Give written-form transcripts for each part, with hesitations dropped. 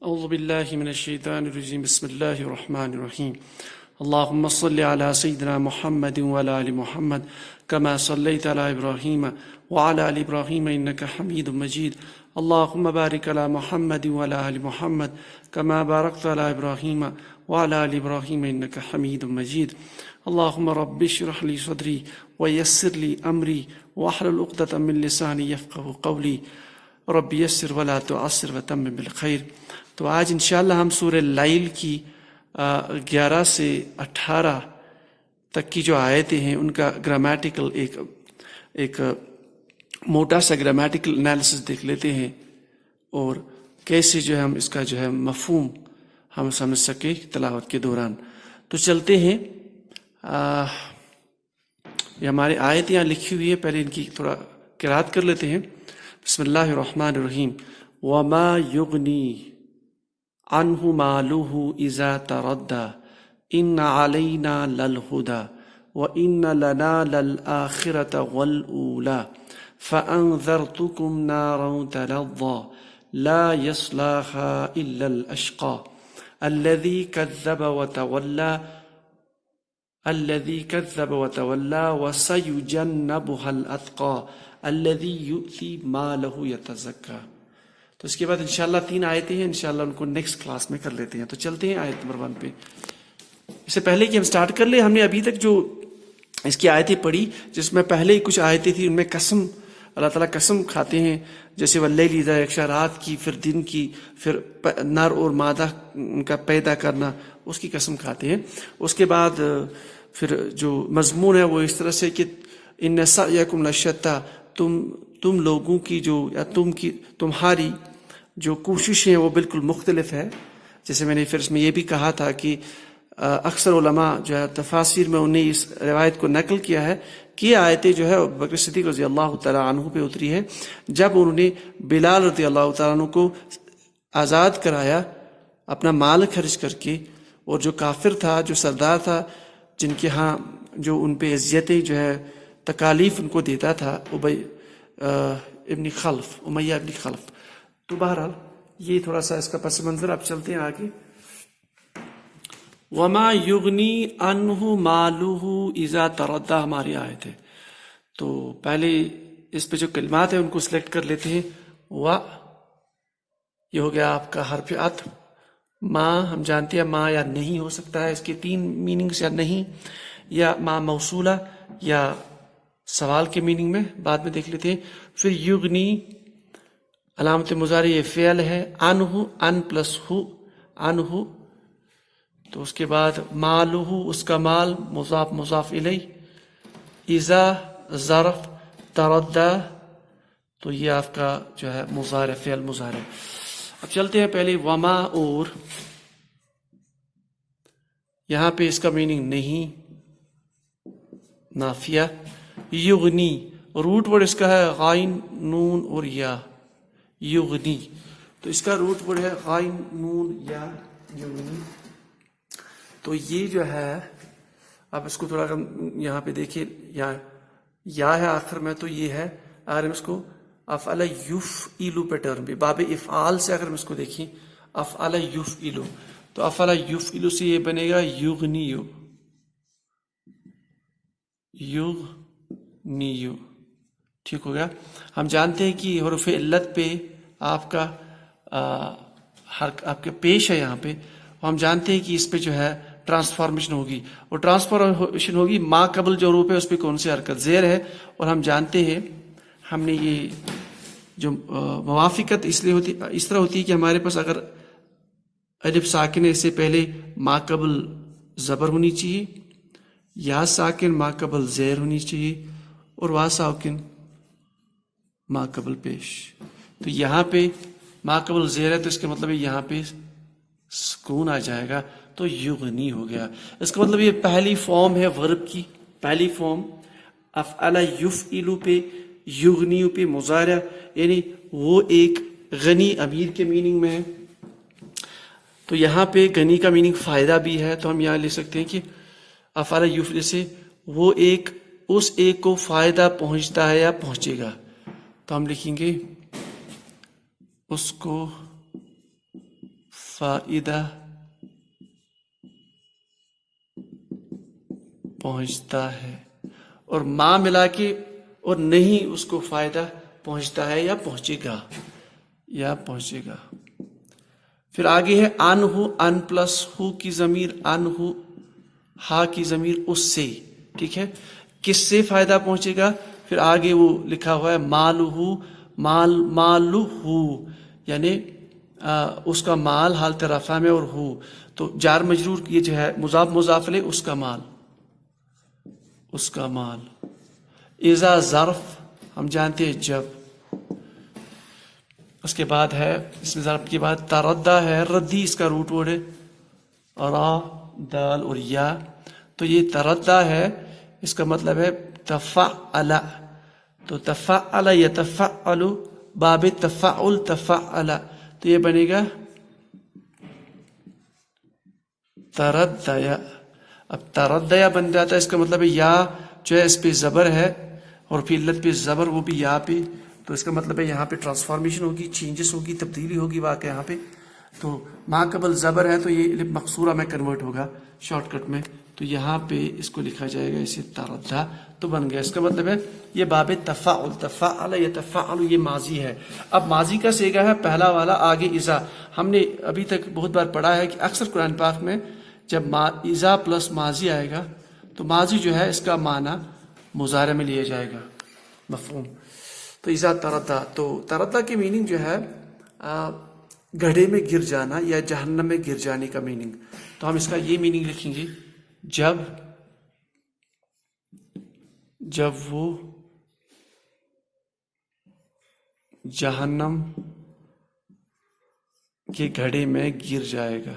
أعوذ بالله من الشيطان الرجيم بسم الله الرحمن الرحيم اللهم صل على سيدنا محمد وعلى آل محمد كما صليت على إبراهيم وعلى آل إبراهيم إنك حميد مجيد اللهم بارك على محمد وعلى آل محمد كما باركت على إبراهيم وعلى آل إبراهيم إنك حميد مجيد اللهم رب اشرح لي صدري ويسر لي أمري واحلل عقدة من لساني يفقهوا قولي رب یسر ولا تعسر وتمم بالخیر۔ تو آج انشاءاللہ ہم سورہ لیل کی 11 سے 18 تک کی جو آیتیں ہیں ان کا گرامیٹیکل ایک موٹا سا گرامیٹیکل انالیسس دیکھ لیتے ہیں اور کیسے جو ہے ہم اس کا جو ہے مفہوم ہم سمجھ سکے تلاوت کے دوران۔ تو چلتے ہیں، یہ ہماری آیت یہاں لکھی ہوئی ہے، پہلے ان کی تھوڑا قرأت کر لیتے ہیں۔ بسم اللہ الرحمن الرحیم وما یغنی عنہ مالہ اذا تردی ان علینا للہدی وان لنا للآخرۃ والأولی فانذرتکم نارا تلظی لا یصلاها الا الاشقی الذی کذب وتولی وسیجنبها الاتقی الذی یؤتی مالہ یتزکی۔ تو اس کے بعد انشاءاللہ 3 آیتیں ہیں، انشاءاللہ ان کو نیکسٹ کلاس میں کر لیتے ہیں۔ تو چلتے ہیں آیت نمبر 1 پہ۔ اس سے پہلے کہ ہم سٹارٹ کر لیں، ہم نے ابھی تک جو اس کی آیتیں پڑھی، جس میں پہلے کچھ آیتیں تھیں، ان میں قسم، اللہ تعالیٰ قسم کھاتے ہیں، جیسے واللیل اذا یغشی، رات کی، پھر دن کی، پھر نر اور مادہ ان کا پیدا کرنا، اس کی قسم کھاتے ہیں۔ اس کے بعد پھر جو مضمون ہے وہ اس طرح سے کہ ان سعیکم لشتی، تم لوگوں کی جو یا تمہاری جو کوششیں ہیں وہ بالکل مختلف ہے۔ جیسے میں نے پھر اس میں یہ بھی کہا تھا کہ اکثر علماء جو ہے تفاسیر میں انہیں اس روایت کو نقل کیا ہے کہ یہ آیتیں جو ہے ابوبکر صدیق رضی اللہ تعالیٰ عنہ پہ اتری ہے، جب انہوں نے بلال رضی اللہ تعالیٰ عنہ کو آزاد کرایا اپنا مال خرچ کر کے، اور جو کافر تھا، جو سردار تھا، جن کے ہاں جو ان پہ اذیتیں جو ہے تکالیف ان کو دیتا تھا، امیہ ابن خلف۔ تو بہرحال یہ تھوڑا سا اس کا پس منظر۔ اب چلتے ہیں آگے۔ وما یغنی عنہ مالہ اذا تردی ہماری آیت ہے۔ تو پہلے اس پہ جو کلمات ہیں ان کو سلیکٹ کر لیتے ہیں۔ یہ ہو گیا آپ کا حرف عطف۔ ما ہم جانتے ہیں ما یا نہیں ہو سکتا ہے، اس کے 3 میننگز، یا نہیں، یا ما موصولہ، یا سوال کے میننگ میں بعد میں دیکھ لیتے ہیں۔ پھر یغنی علامت مضارع یہ فعل ہے، عنہ، ان پلس ہو، عنہ۔ تو اس کے بعد مالہ، اس کا مال، مضاف مضاف الیہ، اذا ظرف، تردی، تو یہ آپ کا جو ہے مضارع، فعل مضارع۔ اب چلتے ہیں پہلے وما، اور یہاں پہ اس کا میننگ نہیں، نافیہ۔ یغنی، روٹ ورڈ اس کا ہے غائن نون اور یا، یغنی، تو اس کا روٹ ورڈ ہے غائن نون یا، یغنی۔ تو یہ جو ہے، اب اس کو تھوڑا یہاں پہ دیکھیں، یا ہے آخر میں، تو یہ ہے، اگر ہم اس کو افعل یفعل پیٹرن پہ، باب افعال سے اگر ہم اس کو دیکھیں، افعل یفعل، تو افعل یفعل سے یہ بنے گا یغنیو، یغنیو، ٹھیک ہو گیا۔ ہم جانتے ہیں کہ حروف علت پہ آپ کا آپ کے پیش ہے یہاں پہ، ہم جانتے ہیں کہ اس پہ جو ہے ٹرانسفارمیشن ہوگی، اور ٹرانسفارمیشن ہوگی ما قبل جو حروف ہے اس پہ کون سی حرکت، زیر ہے، اور ہم جانتے ہیں، ہم نے یہ جو موافقت اس طرح ہوتی ہے کہ ہمارے پاس اگر الف ساکن سے پہلے ما قبل زبر ہونی چاہیے، یا ساکن ما قبل زیر ہونی چاہیے، اور وا ساکن ما قبل پیش۔ تو یہاں پہ ما قبل زیر ہے، تو اس کا مطلب یہاں پہ سکون آ جائے گا، تو یغنی ہو گیا۔ اس کا مطلب یہ پہلی فارم ہے ورب کی، پہلی فارم افعل یفعل پہ، یغنی پہ مضارع، یعنی وہ ایک غنی، امیر کے میننگ میں ہے۔ تو یہاں پہ غنی کا میننگ فائدہ بھی ہے، تو ہم یہاں لے سکتے ہیں کہ افعل یفعل سے وہ ایک، اس ایک کو فائدہ پہنچتا ہے یا پہنچے گا، تو ہم لکھیں گے اس کو فائدہ پہنچتا ہے، اور ما ملا کے اور نہیں اس کو فائدہ پہنچتا ہے یا پہنچے گا. پھر آگے ہے ان ہو، ان پلس ہو کی ضمیر، ان ہو ہا کی ضمیر، اس سے. ٹھیک ہے، کس سے فائدہ پہنچے گا؟ پھر آگے وہ لکھا ہوا ہے مالہ، مالہ یعنی اس کا مال حالت رفع میں، اور ہو تو جار مجرور، یہ جو ہے مضاف مضاف الیہ، اس کا مال. اذا ظرف ہم جانتے ہیں جب. اس کے بعد ہے اس میں ظرف کے بعد تردہ ہے، ردی اس کا روٹ ورڈ ہے، را دال اور یا. تو یہ تردہ ہے، اس کا مطلب ہے تفعل. تو تفعل یتفعل، باب تفعل تفعل، تو یہ بنے گا تردیا. اب تردیا بن جاتا ہے، اس کا مطلب ہے یا جو ہے اس پہ زبر ہے، اور پھر علت پہ زبر، وہ بھی یا پہ. تو اس کا مطلب ہے یہاں پہ ٹرانسفارمیشن ہوگی، چینجز ہوگی، تبدیلی ہوگی واقع یہاں پہ. تو ما قبل زبر ہے تو یہ مقصورہ میں کنورٹ ہوگا شارٹ کٹ میں. تو یہاں پہ اس کو لکھا جائے گا اسے تردہ، تو بن گیا. اس کا مطلب ہے یہ باب تفعل، تفعل یتفعل، یہ ماضی ہے. اب ماضی کا صیغہ ہے پہلا والا، آگے اذا. ہم نے ابھی تک بہت بار پڑھا ہے کہ اکثر قرآن پاک میں جب اذا پلس ماضی آئے گا تو ماضی جو ہے اس کا معنی مضارع میں لیا جائے گا. مفہوم؟ تو اذا تردہ، تو تردہ کی میننگ جو ہے گڑھے میں گر جانا یا جہنم میں گر جانے کا میننگ. تو ہم اس کا یہ میننگ لکھیں گے، جب وہ جہنم کے گڑھے میں گر جائے گا.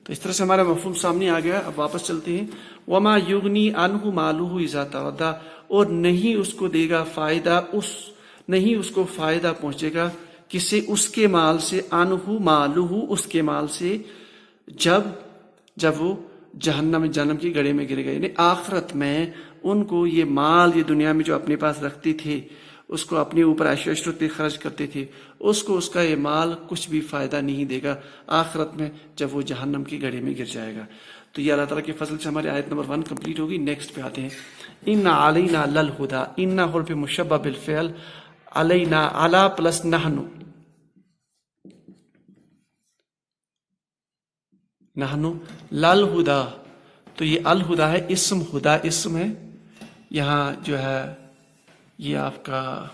تو اس طرح سے ہمارا مفہوم سامنے آ گیا. اب واپس چلتے ہیں. وما یغنی عنہ مالہ اذا تردہ، اور نہیں اس کو دے گا فائدہ، نہیں اس کو فائدہ پہنچے گا کسے؟ اس کے مال سے. عنہ مالہ، اس کے مال سے، جب وہ جہنم کی گڑھے میں گر گئے. یعنی آخرت میں ان کو یہ مال، یہ دنیا میں جو اپنے پاس رکھتے تھے، اس کو اپنے اوپر عیش و عشرت پہ خرچ کرتے تھے، اس کو اس کا یہ مال کچھ بھی فائدہ نہیں دے گا آخرت میں جب وہ جہنم کی گڑھے میں گر جائے گا. تو یہ اللہ تعالیٰ کے فضل سے ہماری آیت نمبر 1 کمپلیٹ ہوگی. نیکسٹ پہ آتے ہیں. ان علینا للہدا، ان حرف مشبہ بالفعل، علینا علی پلس نحن للہدا. تو یہ الہدا ہے، اسم ہدا اسم ہے. یہاں جو ہے یہ آپ کا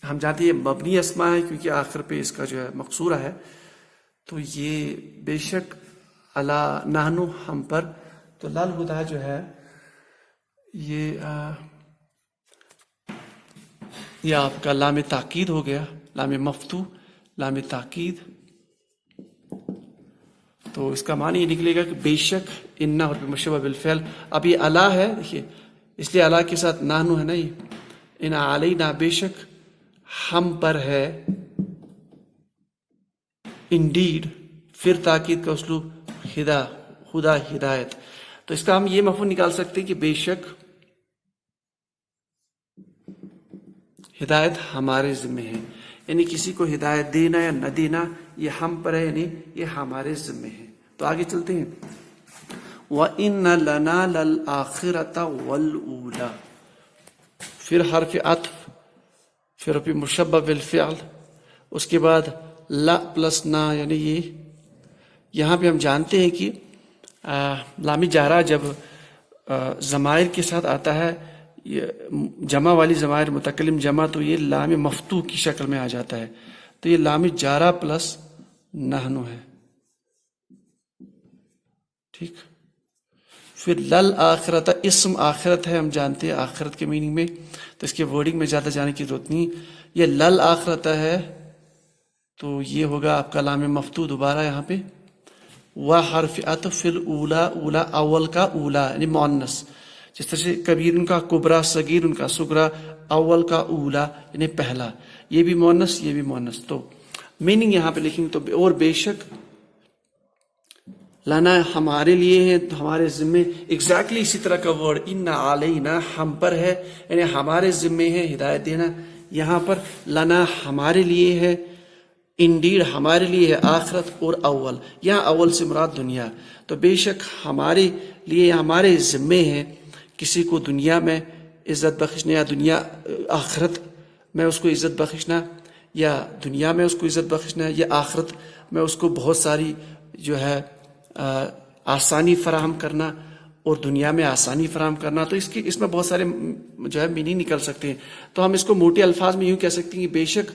ہم جانتے ہیں مبنی اسما ہے کیونکہ آخر پہ اس کا جو ہے مقصورہ ہے. تو یہ بے شک علی نحن ہم پر. تو للہدا جو ہے یہ آپ کا لام تاکید ہو گیا، لام مفتوح، لام تاکید. تو اس کا معنی یہ نکلے گا کہ بے شک، ان حرف مشبہ بالفعل. اب یہ علی ہے، دیکھیے اس لیے علی کے ساتھ نحن ہے نا. یہ ان علینا، بے شک ہم پر ہے. انڈیڈ، پھر تاکید کا اسلوب، خدا ہدایت. تو اس کا ہم یہ مفہوم نکال سکتے ہیں کہ بے شک ہدایت ہمارے ذمہ ہے. یعنی کسی کو ہدایت دینا یا نہ دینا یہ ہم پر ہے، یعنی یہ ہمارے ذمہ ہے. تو آگے چلتے ہیں. وَإِنَّ لَنَا لَلْآخِرَةَ وَالْأُولَى، پھر حرف عطف، پھر حرف مشبہ بالفعل، اس کے بعد لا پلس نا. یعنی یہ یہاں پہ ہم جانتے ہیں کہ لامی جارہ جب ضمائر کے ساتھ آتا ہے، جمع والی ضمائر متکلم جمع، تو یہ لام مفتوح کی شکل میں آ جاتا ہے. تو یہ لام جارہ پلس نحن ہے. ٹھیک. پھر لل آخرت، اسم آخرت ہے، ہم جانتے ہیں آخرت کے میننگ میں، تو اس کے ورڈنگ میں زیادہ جانے کی ضرورت نہیں. یہ لل آخرت ہے تو یہ ہوگا آپ کا لام مفتوح دوبارہ یہاں پہ. و حرف عطف فی الاولا، اولا اول کا اولا یعنی مؤنث. جس طرح سے کبیر ان کا کبرا، صغیر ان کا صغرا، اول کا اولا یعنی پہلا، یہ بھی مؤنث یہ بھی مؤنث. تو میننگ یہاں پہ لکھیں گے تو اور بے شک لنا ہمارے لیے ہیں، ہمارے ذمے، ایگزیکٹلی اسی طرح کا ورڈ ان علینا ہم پر ہے، یعنی ہمارے ذمے ہے ہدایت دینا. یہاں پر لنا ہمارے لیے ہے، انڈیڈ ہمارے لیے ہے آخرت اور اول. یہاں اول سے مراد دنیا. تو بے شک ہمارے لیے ہمارے ذمے ہیں کسی کو دنیا میں عزت بخشنا، یا دنیا آخرت میں اس کو عزت بخشنا، یا دنیا میں اس کو عزت بخشنا، یا آخرت میں اس کو بہت ساری جو ہے آسانی فراہم کرنا، اور دنیا میں آسانی فراہم کرنا. تو اس میں بہت سارے جو ہے میننگ نکل سکتے ہیں. تو ہم اس کو موٹے الفاظ میں یوں کہہ سکتے ہیں کہ بے شک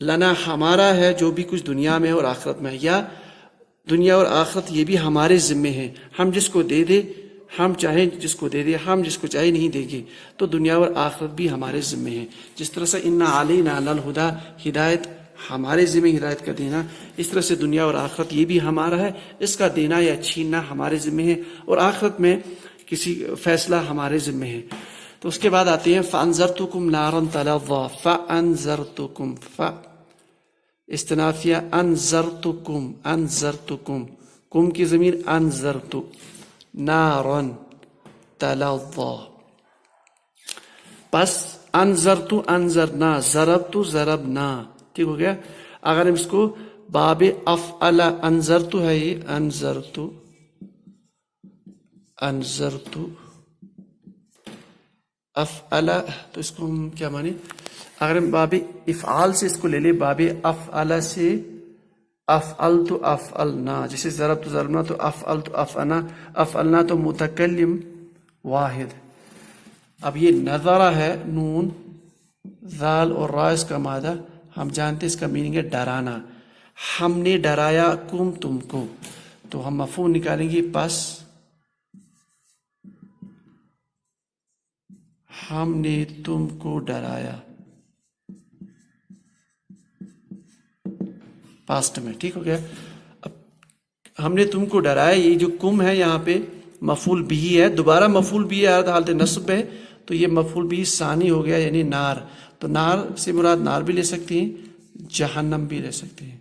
لنا ہمارا ہے جو بھی کچھ دنیا میں اور آخرت میں ہے، یا دنیا اور آخرت یہ بھی ہمارے ذمے ہیں. ہم جس کو دے دے، ہم چاہیں جس کو دے دے، ہم جس کو چاہے نہیں دیں گے. تو دنیا اور آخرت بھی ہمارے ذمے ہیں. جس طرح سے ان علینا للہدیٰ، ہدایت ہمارے ذمے ہدایت کا دینا، اس طرح سے دنیا اور آخرت یہ بھی ہمارا ہے، اس کا دینا یا چھیننا ہمارے ذمے ہے، اور آخرت میں کسی فیصلہ ہمارے ذمے ہے. تو اس کے بعد آتے ہیں فَأَنذَرْتُكُمْ نَارًا تَلَظَّىٰ. فَأَنذَرْتُكُمْ استنافیہ انذرتکم کم کی ضمیر انذرتو نارن تلظا. پس انذرتو انذرنا، ضربتو ضربنا. ٹھیک ہو گیا. اگر ہم اس کو باب افعل، انذرتو ہے یہ، انذرتو افعل، تو اس کو ہم کیا مانے؟ اگر ہم باب افعال سے اس کو لے لیں، باب افعل سے افعلت افعلنا، جیسے ضربت ضربنا تو افعلت افعلنا تو متکلم واحد. اب یہ نظرہ ہے، نون ذال اور را اس کا مادہ، ہم جانتے اس کا میننگ ہے ڈرانا. ہم نے ڈرایا کم تم کو، تو ہم مفعول نکالیں گے. پس ہم نے تم کو ڈرایا پاسٹ میں. ٹھیک ہو گیا. اب ہم نے تم کو ڈرایا، یہ جو کم ہے یہاں پہ مفعول بھی ہے، دوبارہ مفعول بھی ہے حالت نصب ہے، تو یہ مفعول بھی ثانی ہو گیا، یعنی نار. تو نار سے مراد نار بھی لے سکتے ہیں، جہنم بھی لے سکتے ہیں.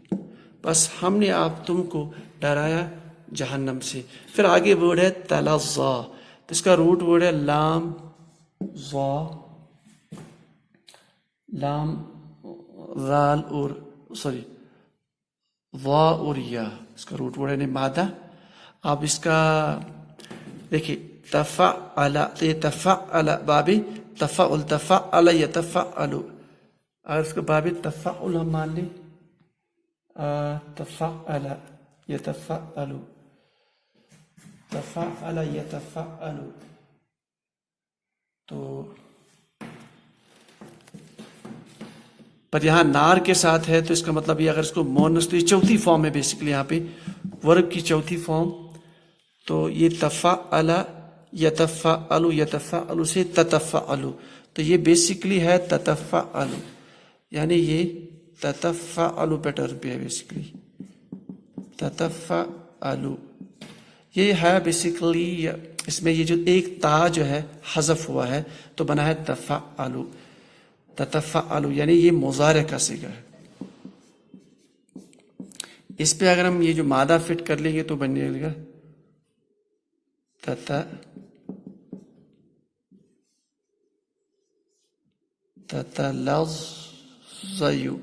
بس ہم نے آپ تم کو ڈرایا جہنم سے. پھر آگے ورڈ ہے تلظا، تو اس کا روٹ ورڈ ہے لام ظا، لام ذال اور وا اور یا، اس کا روٹ ورڈ ہے مادہ. اب اس کا دیکھیے تفعل، تو یہ تفعل باب تفعل، تفعل یتفعل. اگر اس کو باب تفعل ہم مان لیں، تفعل یتفعل، تفعل یتفعل، تو پر یہاں نار کے ساتھ ہے، تو اس کا مطلب یہ اگر اس کو مونس، تو یہ چوتھی فارم ہے بیسیکلی یہاں پہ ورب کی چوتھی فارم. تو یہ تفعل یتفعل، یتفعل سے تتفعل، تو یہ بیسیکلی ہے تتفعل، یعنی یہ تتفعل پیٹرن پہ ہے بیسیکلی. تتفعل یہ ہے بیسیکلی، اس میں یہ جو ایک تا جو ہے حذف ہوا ہے تو بنا ہے تفعل. تتفعل یعنی یہ مضارع کا صیغہ ہے. اس پہ اگر ہم یہ جو مادہ فٹ کر لیں گے تو بننے لگا تتلظیو.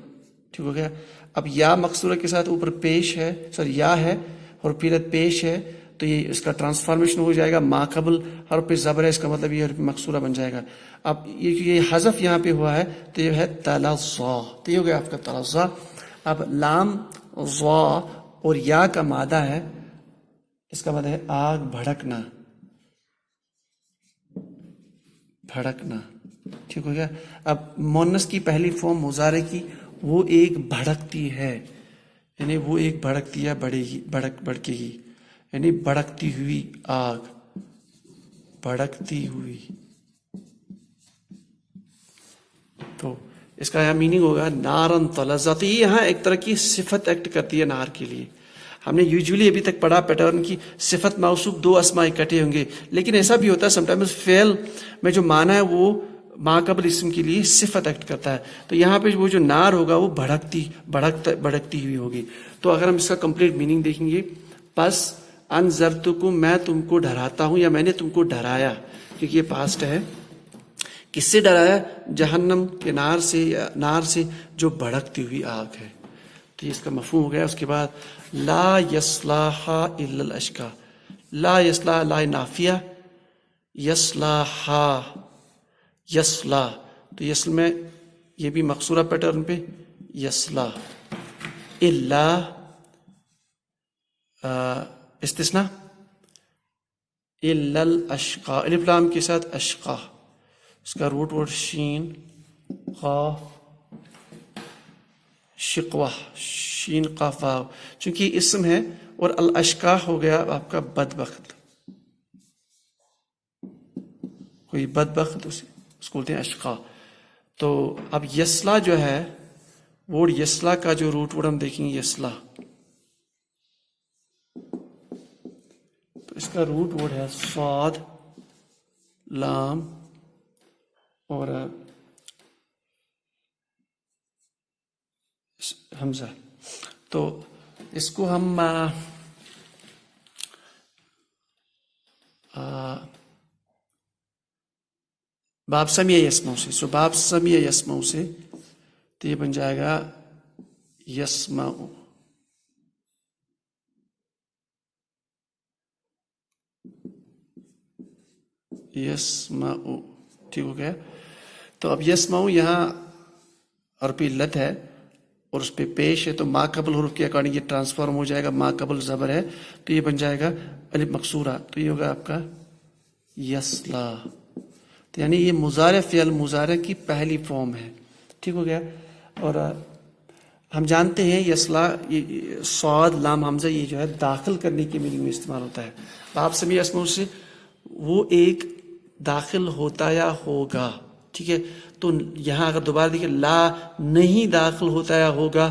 ٹھیک ہو گیا. اب یا مقصورہ کے ساتھ اوپر پیش ہے، یا ہے اور پھر پیش ہے، تو یہ اس کا ٹرانسفارمیشن ہو جائے گا، ما قبل حرف پہ زبر ہے، اس کا مطلب یہ حرف مقصورہ بن جائے گا. اب یہ حذف یہاں پہ ہوا ہے تو یہ ہے تلظا. تو یہ ہو گیا آپ کا تلظا. اب لام ظا اور یا کا مادہ ہے، اس کا مطلب ہے آگ بھڑکنا، بھڑکنا. ٹھیک ہو گیا. اب مونس کی پہلی فارم مضارع کی، وہ ایک بھڑکتی ہے، یعنی وہ ایک بھڑکتی ہے، بڑھے گی، بھڑکے گی، یعنی بھڑکتی ہوئی آگ، بھڑکتی ہوئی. تو اس کا یہاں میننگ ہوگا نارن تلظا. تو یہ یہاں ایک طرح کی صفت ایکٹ کرتی ہے نار کے لیے. ہم نے یوزولی ابھی تک پڑھا پیٹرن کی صفت موصوف دو اسماء اکٹھے ہوں گے، لیکن ایسا بھی ہوتا ہے سم ٹائمز فعل میں جو معنی ہے وہ ما قبل اسم کے لیے صفت ایکٹ کرتا ہے. تو یہاں پہ وہ جو نار ہوگا وہ بھڑکتی ہوئی ہوگی. تو اگر ہم اس کا کمپلیٹ میننگ دیکھیں گے، پس انذرتکم میں تم کو ڈراتا ہوں یا میں نے تم کو ڈرایا، کیونکہ یہ پاسٹ ہے. کس سے ڈرایا؟ جہنم کے نار سے جو بھڑکتی ہوئی آگ ہے. تو یہ اس کا مفہوم ہو گیا. اس کے بعد لا یصلاھا الا الاشقی. لا یصلا لا نافیہ، یصلاھا یصلا، تو یصل میں یہ بھی مقصورہ پیٹرن پہ یصلا. الا استثناء الا الاشقی، الف لام کے ساتھ اشقا، اس کا روٹ ورڈ شین قاف شقوہ، شین قاف واو، چونکہ یہ اسم ہے اور الاشقا ہو گیا آپ کا بدبخت. کوئی بدبخت اس کو بولتے ہیں اشقا. تو اب یسلا جو ہے وہ یسلا کا جو روٹ ورڈ ہم دیکھیں گے یسلا، تو اس کا روٹ ورڈ ہے صاد لام اور حمزہ. تو اس کو ہم باب سمیع یسمعو سے، باب سمیع یسمعو سے تو یہ بن جائے گا یسمعو. یسمعو ٹھیک ہو گیا. تو اب یسمعو یہاں عربی علت ہے اور اس پہ پیش ہے، تو ما قبل حروف کے اکارڈنگ یہ ٹرانسفارم ہو جائے گا. ما قبل زبر ہے تو یہ بن جائے گا الف مکسورہ، تو یہ ہوگا آپ کا یسلا. تو یعنی یہ مضارع فعل مضارع کی پہلی فارم ہے. ٹھیک ہو گیا. اور ہم جانتے ہیں یسلا صاد لام حمزہ یہ جو ہے داخل کرنے کی میننگ میں استعمال ہوتا ہے. باب سمیع یسمعو سے وہ ایک داخل ہوتا یا ہوگا. ٹھیک ہے. تو یہاں اگر دوبارہ دیکھیں لا نہیں داخل ہوتا یا ہوگا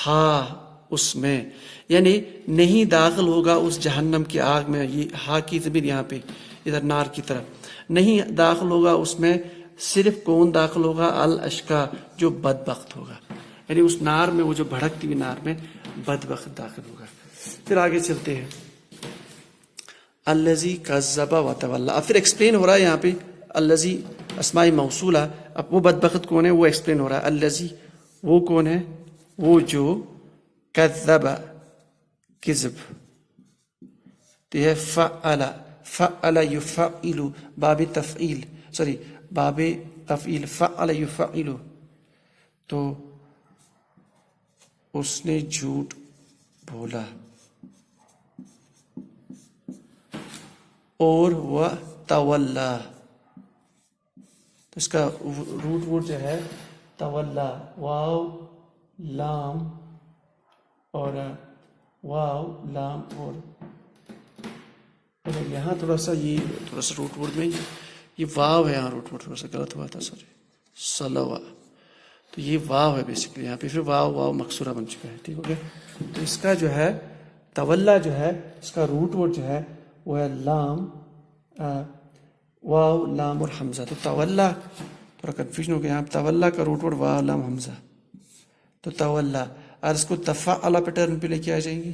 ہا اس میں، یعنی نہیں داخل ہوگا اس جہنم کی آگ میں. یہ ہا کی ضمیر یہاں پہ ادھر نار کی طرف، نہیں داخل ہوگا اس میں. صرف کون داخل ہوگا؟ الاشقا، جو بدبخت ہوگا، یعنی اس نار میں، وہ جو بھڑکتی ہوئی نار میں بدبخت داخل ہوگا. پھر آگے چلتے ہیں. الذی کذب وتولی، اب پھر ایکسپلین ہو رہا ہے یہاں پہ. الذی اسماء موصولہ، اب وہ بدبخت کون ہے وہ ایکسپلین ہو رہا ہے. الذی وہ کون ہے؟ وہ جو کذب کذب، تو یہ فعل فعل یفعل باب تفعیل، باب تفعیل فعل یفعل، تو اس نے جھوٹ بولا. اور وہ تولا، تو اس کا روٹ ورڈ جو ہے تولا، واو لام اور واو لام اور یہاں تھوڑا سا روٹ ورڈ میں یہ واو ہے، یہاں روٹ ورڈ تھوڑا سا غلط ہوا تھا، سلوا، تو یہ واو ہے بیسیکلی یہاں پہ، پھر واو مکسورہ بن چکا ہے. ٹھیک ہو گیا. تو اس کا جو ہے تولا جو ہے اس کا روٹ ورڈ جو ہے وہ ہے لام واو لام اور حمزہ. تو تولا تھوڑا کنفیوژن ہو گیا یہاں، تولا کا روٹ ورڈ واو لام حمزہ. تو تولا، اور اس کو تفعل پیٹرن پہ لے کے آ جائیں گے،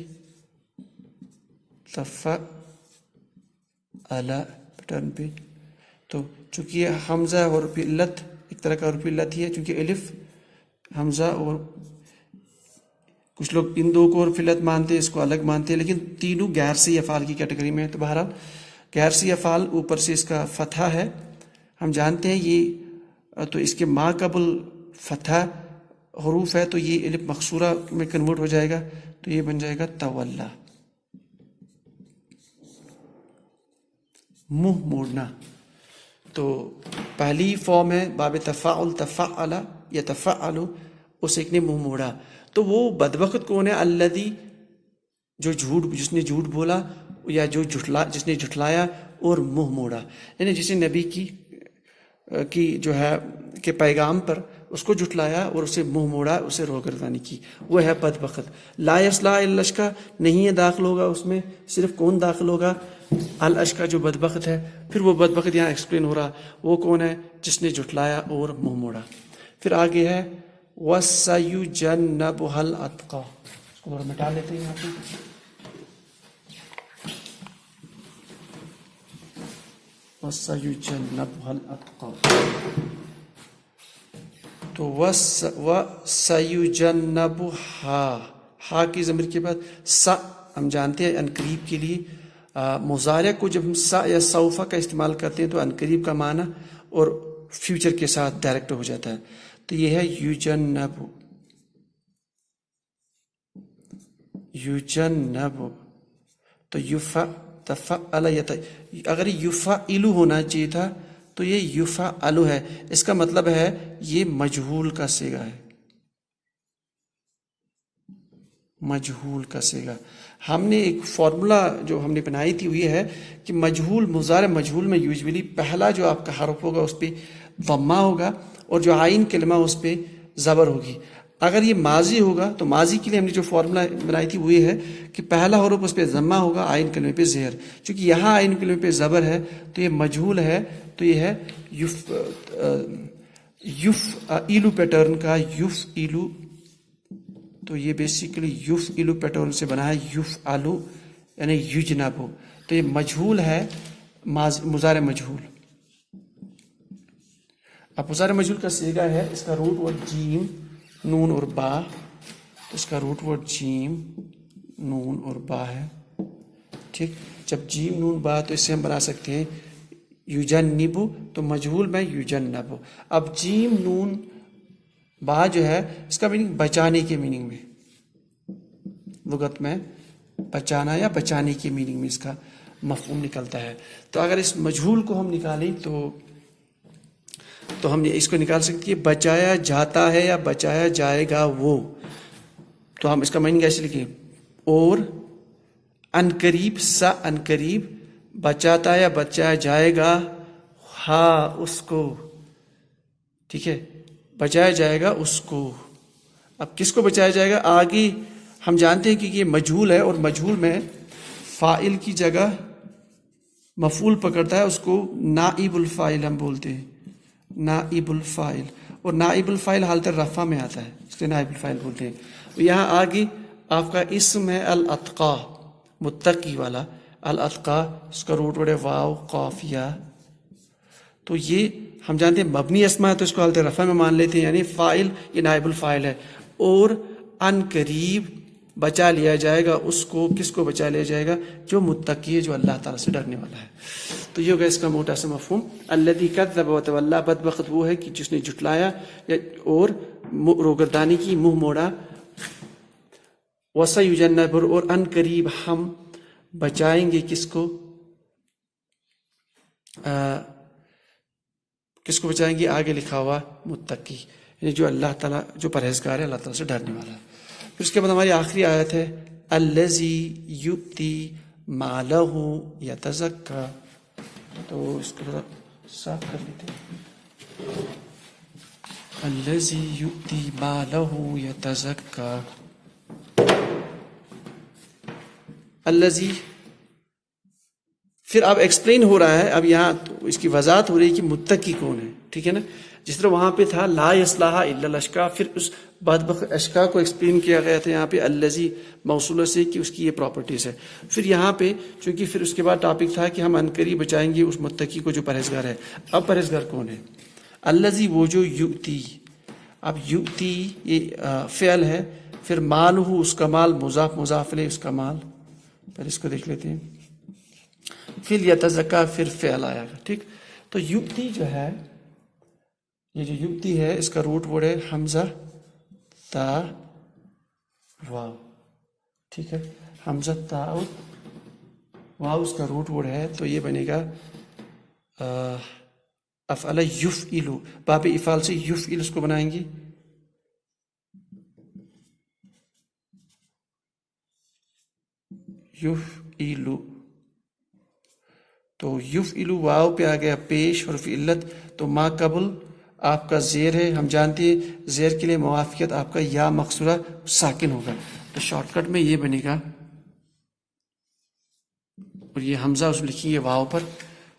تفعل پیٹرن پہ. تو چونکہ یہ حمزہ اور حرف علت ایک طرح کا حرف علت ہی ہے، چونکہ الف حمزہ، اور کچھ لوگ ان دو کو حرف علت مانتے ہیں، اس کو الگ مانتے ہیں، لیکن تینوں غیر صحیح افعال کی کیٹیگری میں ہیں. تو بہرحال غیر صحیح افعال اوپر سے اس کا فتحہ ہے، ہم جانتے ہیں یہ، تو اس کے ما قبل فتح حروف ہے تو یہ الف مقصورہ میں کنورٹ ہو جائے گا، تو یہ بن جائے گا تولا، منہ موڑنا. تو پہلی فارم ہے باب تفاعل، تفعل یتفعل، اس ایک نے منہ موڑا. تو وہ بدبخت کون ہے؟ الذی، جس نے جھوٹ بولا یا جس نے جھٹلایا اور منہ موڑا، یعنی جس نے نبی کی جو ہے کہ پیغام پر اس کو جھٹلایا اور اسے منہ موڑا، اسے روگردانی کی، وہ ہے بدبخت. لا یصلا الا الاشقی، نہیں ہے داخل ہوگا اس میں، صرف کون داخل ہوگا؟ الاشقی، جو بدبخت ہے. پھر وہ بدبخت یہاں ایکسپلین ہو رہا، وہ کون ہے؟ جس نے جھٹلایا اور منہ موڑا. پھر آگے ہے وَسَيُجَنَّبُهَا الْأَتْقَى، اس کو مٹا لیتے ہیں یہاں پہ. وَسَيُجَنَّبُهَا الْأَتْقَى. تو وَسَيُجَنَّبُهَا، ہا کی ضمیر کے بعد سا، ہم جانتے ہیں ان قریب کے لیے مضارع کو جب ہم سا یا سوفا کا استعمال کرتے ہیں تو ان قریب کا معنی اور فیوچر کے ساتھ ڈائریکٹ ہو جاتا ہے. تو یہ ہے یوجنب. یوجنب تو تفعل اگر یفعل ہونا چاہیے تھا تو یہ یفعل ہے. اس کا مطلب ہے یہ مجہول کا صیغہ ہے. مجہول کا صیغہ. ہم نے ایک فارمولا جو ہم نے بنائی تھی وہ یہ ہے کہ مجہول مضارع مجہول میں یوزولی پہلا جو آپ کا حرف ہوگا اس پہ ضمہ ہوگا اور جو عین کلمہ اس پہ زبر ہوگی. اگر یہ ماضی ہوگا تو ماضی کے لیے ہم نے جو فارمولا بنائی تھی وہ یہ ہے کہ پہلا حرف اس پہ ضمہ ہوگا، عین کلمے پہ زہر. چونکہ یہاں عین کلمے پہ زبر ہے تو یہ مجہول ہے. تو یہ ہے یفعل پیٹرن کا یفعل. تو یہ بیسیکلی یفعل پیٹرن سے بنا ہے یفعل یعنی یجنب. تو یہ مجہول ہے، مضارع مجہول. اب مضارع مجہول کا صیغہ ہے، اس کا روٹ ورڈ جیم نون اور با. تو اس کا روٹ ورڈ جیم نون اور با ہے. ٹھیک، جب جیم نون با تو اس سے ہم بنا سکتے ہیں یوجنب. تو مجہول میں یوجنب. اب جیم نون با جو ہے اس کا میننگ بچانے کے میننگ میں، لغت میں بچانا یا بچانے کے میننگ میں اس کا مفہوم نکلتا ہے. تو اگر اس مجہول کو ہم نکالیں تو ہم اس کو نکال سکتے ہیں بچایا جاتا ہے یا بچایا جائے گا وہ. تو ہم اس کا میننگ ایسے لکھیں اور ان قریب سا ان قریب بچاتا ہے یا بچایا جائے گا ہاں اس کو. ٹھیک ہے، بچایا جائے گا اس کو. اب کس کو بچایا جائے گا؟ آگے ہم جانتے ہیں کہ یہ مجہول ہے اور مجہول میں فاعل کی جگہ مفعول پکڑتا ہے، اس کو نائب الفاعل ہم بولتے ہیں. نائب الفاعل، اور نائب الفاعل حالت رفع میں آتا ہے، اس لیے نائب الفاعل بولتے ہیں. یہاں آگے آپ کا اسم ہے الاتقا، متقی والا. الاتقا اس کا روٹ ورڈ ہے واو قاف یا. تو یہ ہم جانتے ہیں مبنی اسما ہے تو اس کو حالت رفع میں مان لیتے ہیں، یعنی فاعل یہ نائب الفاعل ہے. اور ان قریب بچا لیا جائے گا اس کو. کس کو بچا لیا جائے گا؟ جو متقی ہے، جو اللہ تعالیٰ سے ڈرنے والا ہے. تو یہ ہوگا اس کا موٹا سا مفہوم. الذی کذب وتولی، بدبخت وہ ہے کہ جس نے جھٹلایا اور روگردانی کی، منہ موڑا. وسیجنب، اور ان قریب ہم بچائیں گے کس کو؟ کس کو بچائیں گے؟ آگے لکھا ہوا متقی، یعنی جو اللہ تعالیٰ، جو پرہیزگار ہے، اللہ تعالیٰ سے ڈرنے والا ہے. پھر اس کے بعد ہماری آخری آیت ہے الذی یؤتی مالہ یتزکی. تو اس کو ذرا صاف کر لیتے ہیں. الذی یؤتی مالہ یتزکی. الذی پھر اب ایکسپلین ہو رہا ہے، اب یہاں تو اس کی وضاحت ہو رہی ہے کہ متقی کون ہے. ٹھیک ہے نا، جس طرح وہاں پہ تھا لا یصلح الا الاشقى، پھر اس بدبخت اشقا کو ایکسپلین کیا گیا تھا یہاں پہ الذی موصولہ سے کہ اس کی یہ پراپرٹیز ہے. پھر یہاں پہ چونکہ پھر اس کے بعد ٹاپک تھا کہ ہم عنقریب بچائیں گے اس متقی کو جو پرہیزگار ہے. اب پرہیزگار کون ہے؟ الذی وہ جو یؤتی. اب یؤتی یہ فعل ہے، پھر مال ہو اس کا مال، مضاف مضاف الیہ اس کا مال. پھر اس کو دیکھ لیتے ہیں. پھر یتزکا پھر فعل آیا گا. ٹھیک، تو یؤتی جو ہے، یہ جو یؤتی ہے اس کا روٹ ورڈ ہے حمزہ تا واو. ٹھیک ہے، حمزہ تا واو اس کا روٹ ورڈ ہے. تو یہ بنے گا افعل یفعل، باب افعال سے یفعل اس کو بنائیں گے. یفعل، تو یفعل واو پہ آ گیا پیش حرف علت. تو ما قبل آپ کا زیر ہے، ہم جانتے ہیں زیر کے لیے موافقت آپ کا یا مقصورہ ساکن ہوگا. تو شارٹ کٹ میں یہ بنے گا، اور یہ حمزہ اس لکھیں گے واو پر،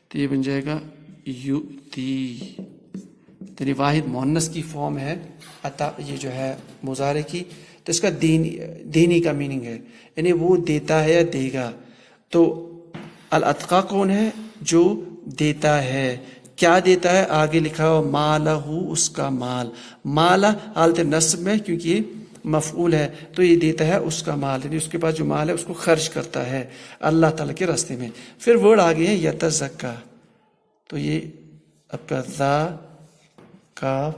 تو یہ بن جائے گا یؤتی. یعنی واحد مؤنث کی فارم ہے عطا، یہ جو ہے مضارع کی. تو اس کا دینی کا میننگ ہے، یعنی وہ دیتا ہے یا دے گا. تو الاتقا کون ہے؟ جو دیتا ہے. کیا دیتا ہے؟ آگے لکھا ہو مالہ، اس کا مال. مالہ حالت نصب میں، کیونکہ یہ مفعول ہے تو یہ دیتا ہے اس کا مال، یعنی اس کے پاس جو مال ہے اس کو خرچ کرتا ہے اللہ تعالیٰ کے راستے میں. پھر ورڈ آگے ہے یتزکا، تو یہ آپ کا ذا کاف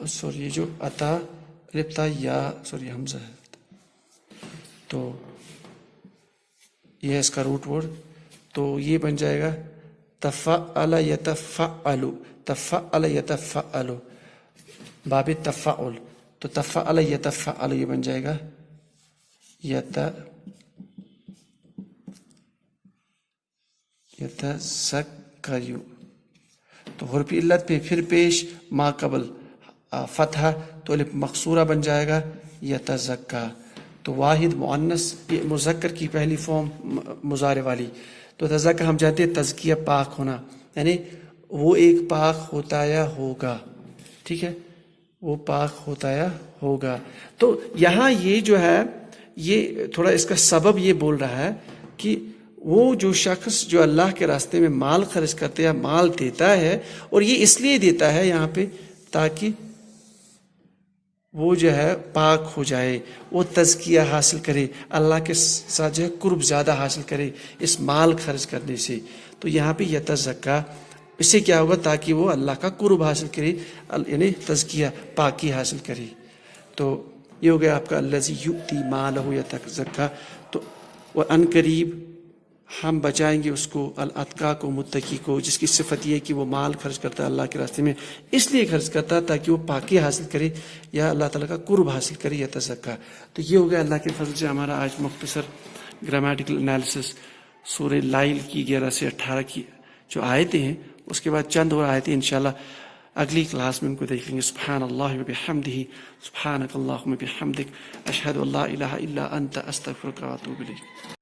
سوری یہ جو عطا لپتا یا سوری حمزہ ہے، تو یہ ہے اس کا روٹ ورڈ. تو یہ بن جائے گا تفعل یتفعل، تفعل یتفعل باب تفعل. تو تفعل یتفعل یہ بن جائے گا یتذکر. تو حرف علت پہ پھر پیش ما قبل فتحہ، تو الف مقصورہ بن جائے گا یتزکا. تو واحد مؤنث، یہ مذکر کی پہلی فارم مضارع والی. تو تزکا ہم جانتے ہیں تزکیہ پاک ہونا، یعنی وہ ایک پاک ہوتا یا ہوگا. ٹھیک ہے، وہ پاک ہوتا یا ہوگا. تو یہاں یہ جو ہے یہ تھوڑا اس کا سبب یہ بول رہا ہے کہ وہ جو شخص جو اللہ کے راستے میں مال خرچ کرتے یا مال دیتا ہے، اور یہ اس لیے دیتا ہے یہاں پہ تاکہ وہ جو ہے پاک ہو جائے، وہ تزکیہ حاصل کرے، اللہ کے ساتھ جو ہے قرب زیادہ حاصل کرے اس مال خرچ کرنے سے. تو یہاں پہ یتزکا، اس سے کیا ہوگا؟ تاکہ وہ اللہ کا قرب حاصل کرے، یعنی تزکیہ پاکی حاصل کرے. تو یہ ہو گیا آپ کا الذی یؤتی مالہ یتزکا. تو ان قریب ہم بچائیں گے اس کو الاتقا کو، متقی کو، جس کی صفت یہ ہے کہ وہ مال خرچ کرتا ہے اللہ کے راستے میں، اس لیے خرچ کرتا ہے تاکہ وہ پاکی حاصل کرے یا اللہ تعالیٰ کا قرب حاصل کرے یا تزکا. تو یہ ہو گیا اللہ کے فضل سے ہمارا آج مختصر گرامیٹیکل انالیسس سورہ لائل کی 11 سے 18 کی جو آیتیں ہیں. اس کے بعد چند اور آیتیں انشاءاللہ اگلی کلاس میں ان کو دیکھ لیں گے. سبحان اللہ و بحمدہ، سبحانک اللہم و بحمدک، اشہد ان لا الہ الا انت، استغفرک و اتوب الیک.